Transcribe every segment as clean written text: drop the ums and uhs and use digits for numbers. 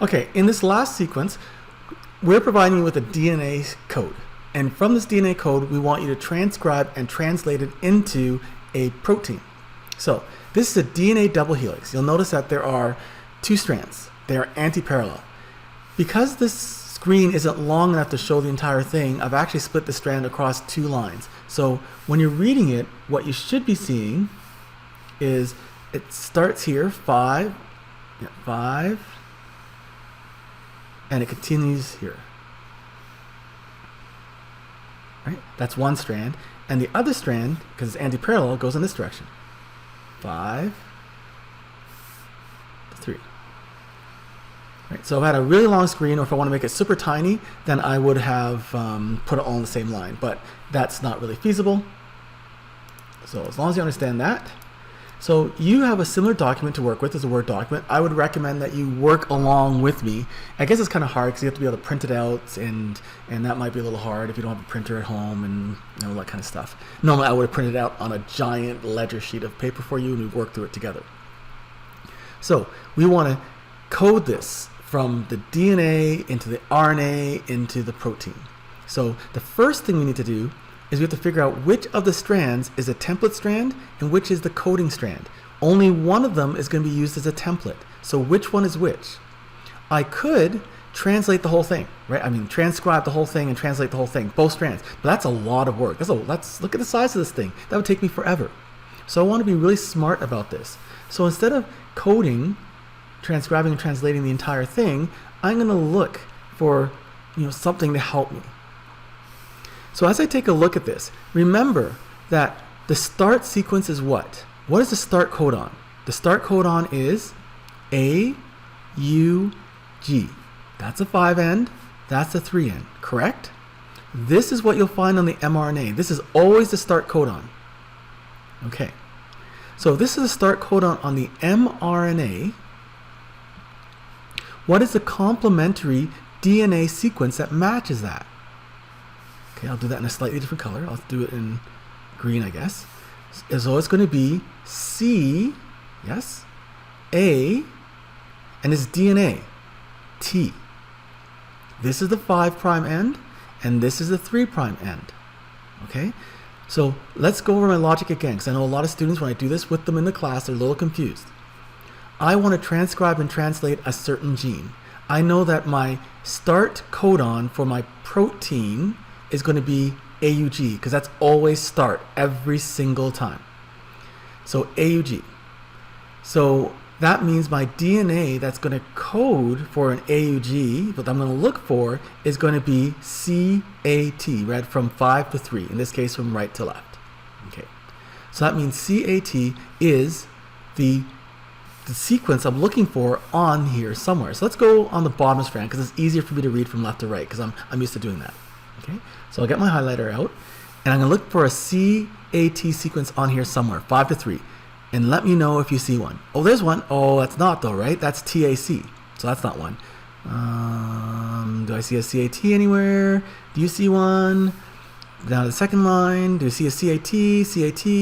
Okay, in this last sequence, we're providing you with a DNA code. And from this DNA code, we want you to transcribe and translate it into a protein. So this is a DNA double helix. You'll notice that there are two strands. They are anti-parallel. Because this screen isn't long enough to show the entire thing, I've actually split the strand across two lines. So when you're reading it, what you should be seeing is it starts here, 5, and it continues here. Right? That's one strand. And the other strand, because it's anti-parallel, goes in this direction. 5 to 3. Right? So if I had a really long screen, or if I want to make it super tiny, then I would have put it all on the same line. But that's not really feasible. So as long as you understand that. So you have a similar document to work with as a Word document. I would recommend that you work along with me. I guess it's kind of hard because you have to be able to print it out, and that might be a little hard if you don't have a printer at home and all that kind of stuff. Normally I would have printed it out on a giant ledger sheet of paper for you, and we'd work through it together. So we want to code this from the DNA into the RNA into the protein. So the first thing we need to do is we have to figure out which of the strands is a template strand and which is the coding strand. Only one of them is going to be used as a template. So which one is which? I could translate the whole thing, right? I mean, transcribe the whole thing and translate the whole thing, both strands. But that's a lot of work. Let's look at the size of this thing. That would take me forever. So I want to be really smart about this. So instead of coding, transcribing and translating the entire thing, I'm going to look for something to help me. So as I take a look at this, remember that the start sequence is what? What is the start codon? The start codon is AUG. That's a 5 end, that's a 3 end, correct? This is what you'll find on the mRNA. This is always the start codon. Okay, so this is the start codon on the mRNA. What is the complementary DNA sequence that matches that? Okay, I'll do that in a slightly different color. I'll do it in green, I guess. So it's going to be C, yes, A, and it's DNA, T. This is the 5' end, and this is the 3' end. Okay, so let's go over my logic again, because I know a lot of students, when I do this with them in the class, they're a little confused. I want to transcribe and translate a certain gene. I know that my start codon for my protein is going to be AUG, because that's always start every single time. So AUG. So that means my DNA that's going to code for an AUG, what I'm going to look for is going to be CAT, read from 5 to 3, in this case from right to left. Okay. So that means CAT is the sequence I'm looking for on here somewhere. So let's go on the bottom strand, because it's easier for me to read from left to right, because I'm used to doing that. Okay, so I'll get my highlighter out, and I'm going to look for a CAT sequence on here somewhere, 5 to 3, and let me know if you see one. Oh, there's one. Oh, that's not though, right? That's TAC, so that's not one. Do I see a CAT anywhere? Do you see one? Down to the second line, do you see a CAT?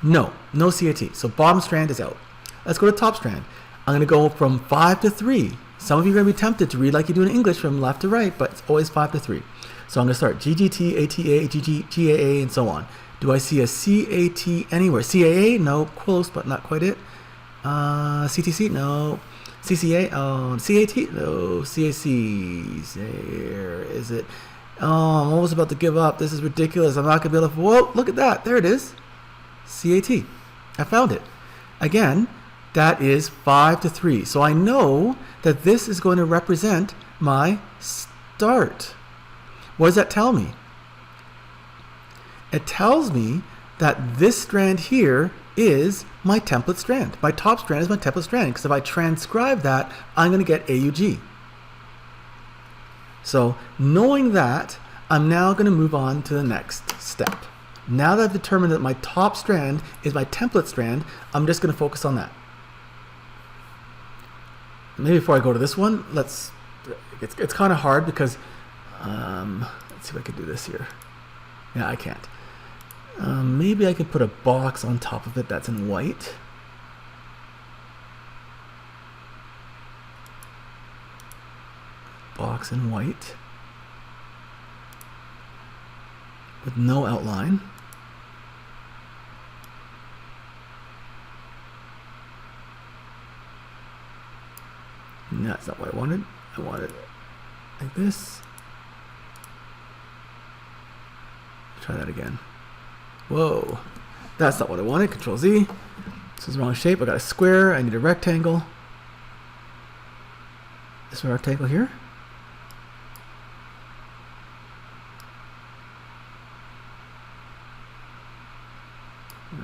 No, no CAT. So bottom strand is out. Let's go to top strand. I'm going to go from 5 to 3. Some of you are going to be tempted to read like you do in English from left to right, but it's always 5 to 3. So I'm going to start GGT, ATA, GAA, and so on. Do I see a CAT anywhere? CAA? No. Close, but not quite it. CTC? No. CCA? Oh. CAT? No. CAC? There is it. Oh, I'm almost about to give up. This is ridiculous. I'm not going to be able to... Whoa, look at that. There it is. CAT. I found it. Again, that is 5 to 3. So I know that this is going to represent my start. What does that tell me? It tells me that this strand here is my template strand. My top strand is my template strand, because if I transcribe that, I'm going to get AUG. So knowing that, I'm now going to move on to the next step. Now that I've determined that my top strand is my template strand, I'm just going to focus on that. Maybe before I go to this one, it's kind of hard because let's see if I can do this here. Yeah, I can't. Maybe I could put a box on top of it that's in white. box in white with no outline. No, that's not what I wanted. I wanted it like this. Try that again. Whoa, that's not what I wanted. Control Z. This is the wrong shape. I got a square. I need a rectangle. This rectangle here.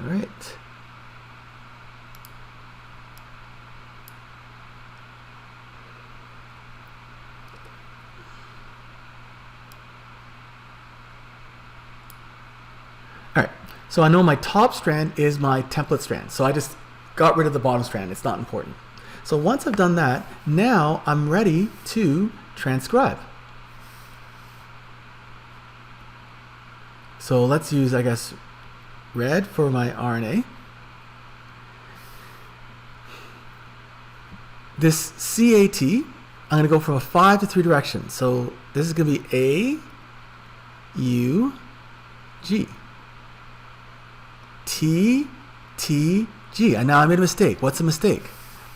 All right. All right, so I know my top strand is my template strand. So I just got rid of the bottom strand. It's not important. So once I've done that, now I'm ready to transcribe. So let's use, I guess, red for my RNA. This CAT, I'm going to go from a 5 to 3 directions. So this is going to be A, U, G. T, T, G. And now I made a mistake. What's the mistake?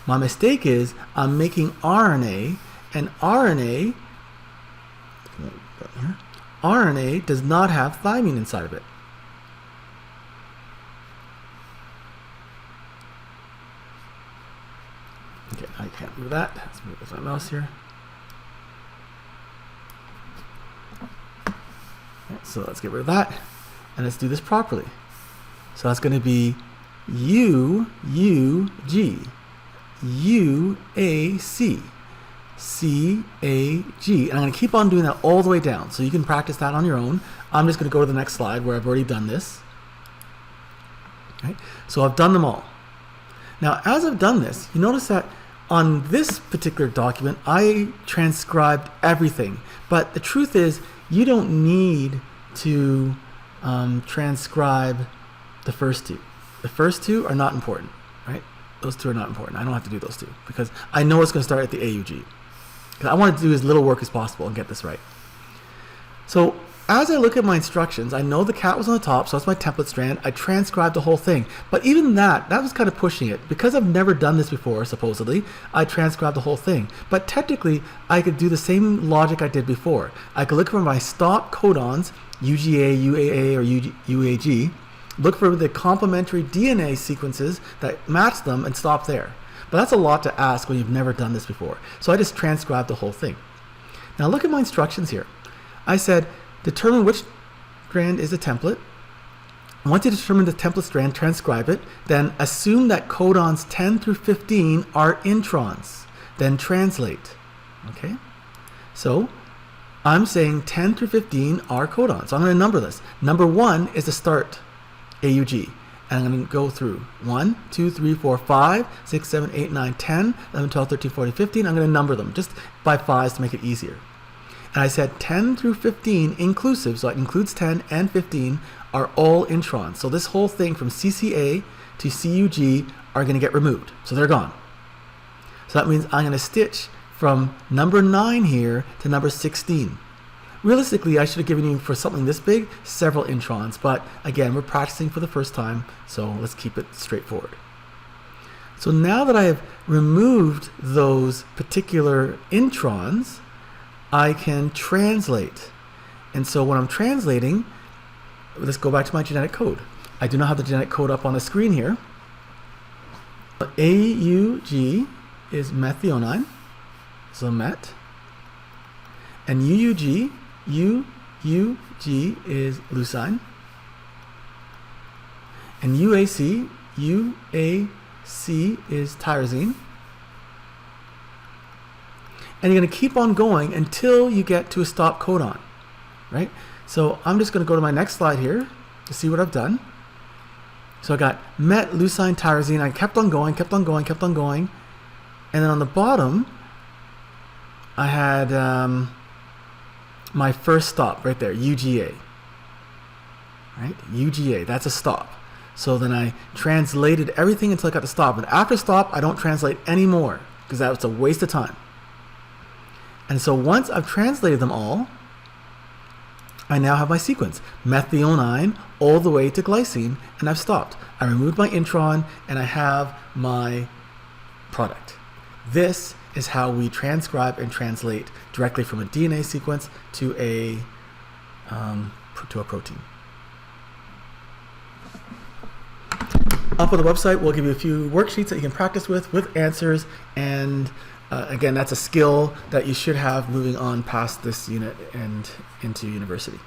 My mistake is I'm making RNA, and RNA does not have thymine inside of it. Okay, I can't move that. Let's move with my mouse here. Okay, so let's get rid of that, and let's do this properly. So that's going to be U, U, G, U, A, C, C, A, G. And I'm going to keep on doing that all the way down. So you can practice that on your own. I'm just going to go to the next slide where I've already done this. Okay. So I've done them all. Now, as I've done this, you notice that on this particular document, I transcribed everything. But the truth is, you don't need to transcribe the first two. The first two are not important, right? Those two are not important. I don't have to do those two because I know it's going to start at the AUG. Because I want to do as little work as possible and get this right. So as I look at my instructions, I know the cat was on the top, so that's my template strand. I transcribed the whole thing. But even that was kind of pushing it. Because I've never done this before, supposedly, I transcribed the whole thing. But technically, I could do the same logic I did before. I could look for my stop codons, UGA, UAA, or UAG, look for the complementary DNA sequences that match them and stop there. But that's a lot to ask when you've never done this before. So I just transcribed the whole thing. Now look at my instructions here. I said, determine which strand is a template. Once you determine the template strand, transcribe it. Then assume that codons 10 through 15 are introns. Then translate. Okay? So I'm saying 10 through 15 are codons. So I'm going to number this. Number 1 is the start. AUG, and I'm going to go through 1, 2, 3, 4, 5, 6, 7, 8, 9, 10, 11, 12, 13, 14, 15. I'm going to number them just by 5s to make it easier. And I said 10 through 15 inclusive, so it includes 10 and 15, are all introns. So this whole thing from CCA to CUG are going to get removed. So they're gone. So that means I'm going to stitch from number 9 here to number 16. Realistically, I should have given you, for something this big, several introns, but again, we're practicing for the first time, so let's keep it straightforward. So now that I have removed those particular introns, I can translate. And so when I'm translating, let's go back to my genetic code. I do not have the genetic code up on the screen here. AUG is methionine, so met, and UUG, UUG is leucine, and UAC is tyrosine. And you're going to keep on going until you get to a stop codon, right? So I'm just going to go to my next slide here to see what I've done. So I got met, leucine, tyrosine. I kept on going, kept on going, kept on going. And then on the bottom, I had my first stop right there, UGA. Right? UGA, that's a stop. So then I translated everything until I got the stop. And after stop, I don't translate anymore because that was a waste of time. And so once I've translated them all, I now have my sequence, methionine all the way to glycine, and I've stopped. I removed my intron, and I have my product. This is how we transcribe and translate directly from a DNA sequence to a protein. Up on the website, we'll give you a few worksheets that you can practice with answers, and again, that's a skill that you should have moving on past this unit and into university.